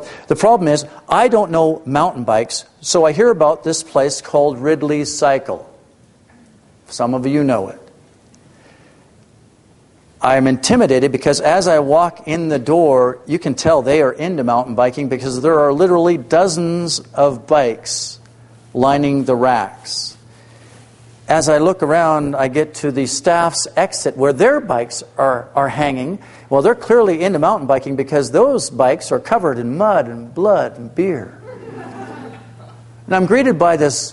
So the problem is, I don't know mountain bikes, so I hear about this place called Ridley's Cycle. Some of you know it. I'm intimidated because as I walk in the door, you can tell they are into mountain biking because there are literally dozens of bikes lining the racks. As I look around, I get to the staff's exit where their bikes are hanging. Well, they're clearly into mountain biking because those bikes are covered in mud and blood and beer. And I'm greeted by this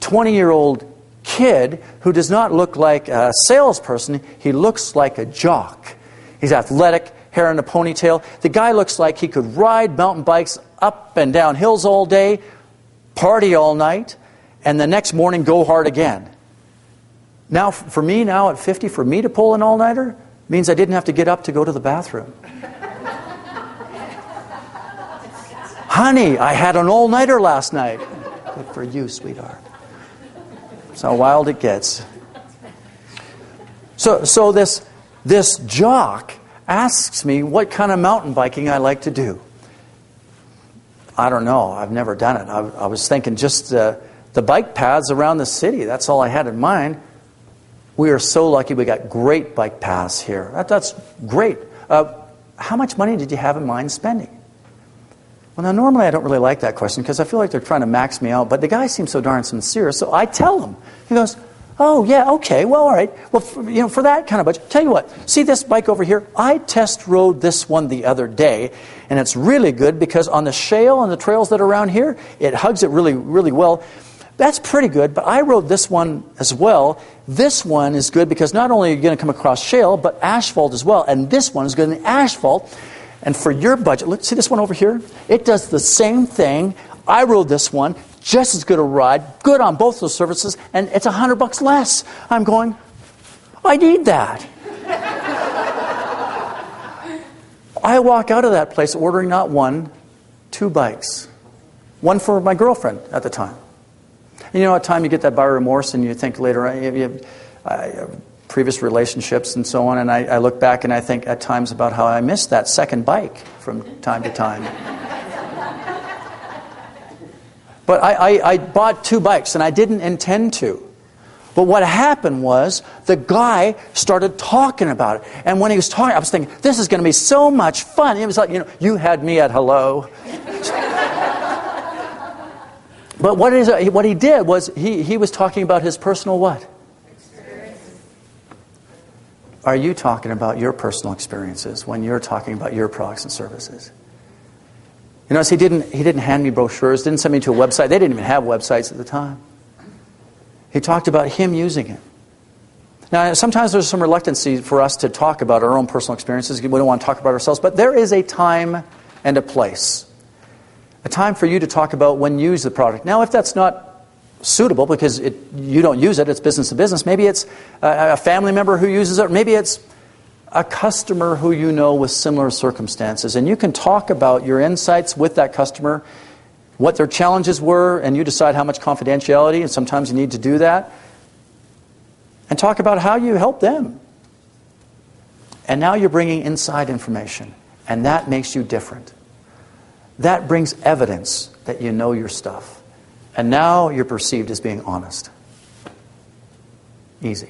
20-year-old kid who does not look like a salesperson. He looks like a jock. He's athletic, hair in a ponytail. The guy looks like he could ride mountain bikes up and down hills all day, party all night, and the next morning go hard again. Now, for me now at 50, for me to pull an all-nighter means I didn't have to get up to go to the bathroom. Honey, I had an all-nighter last night. Good for you, sweetheart. That's how wild it gets. So this jock asks me what kind of mountain biking I like to do. I don't know. I've never done it. I was thinking just the bike paths around the city. That's all I had in mind. We are so lucky we got great bike paths here. That's great. How much money did you have in mind spending? Well, now normally I don't really like that question because I feel like they're trying to max me out. But the guy seems so darn sincere, so I tell him. He goes, "Oh yeah, okay, well, all right. Well, for that kind of budget, tell you what. See this bike over here? I test rode this one the other day, and it's really good because on the shale and the trails that are around here, it hugs it really, really well. That's pretty good, but I rode this one as well. This one is good because not only are you going to come across shale, but asphalt as well. And this one is good in asphalt. And for your budget, look, see this one over here? It does the same thing. I rode this one, just as good a ride, good on both those surfaces, and it's $100 less." I'm going, I need that. I walk out of that place ordering not one, 2 bikes. One for my girlfriend at the time. And at time you get that buyer remorse and you think later, you have previous relationships and so on, and I look back and I think at times about how I missed that second bike from time to time. But I bought 2 bikes and I didn't intend to. But what happened was the guy started talking about it. And when he was talking, I was thinking, this is going to be so much fun. It was like, you had me at hello. But what he did was he was talking about his personal what? Experience. Are you talking about your personal experiences when you're talking about your products and services? He didn't hand me brochures, didn't send me to a website. They didn't even have websites at the time. He talked about him using it. Now, sometimes there's some reluctancy for us to talk about our own personal experiences. We don't want to talk about ourselves, but there is a time and a place. A time for you to talk about when you use the product. Now, if that's not suitable because you don't use it, it's business to business, maybe it's a family member who uses it, or maybe it's a customer who you know with similar circumstances. And you can talk about your insights with that customer, what their challenges were, and you decide how much confidentiality, and sometimes you need to do that, and talk about how you help them. And now you're bringing inside information, and that makes you different. That brings evidence that you know your stuff. And now you're perceived as being honest. Easy.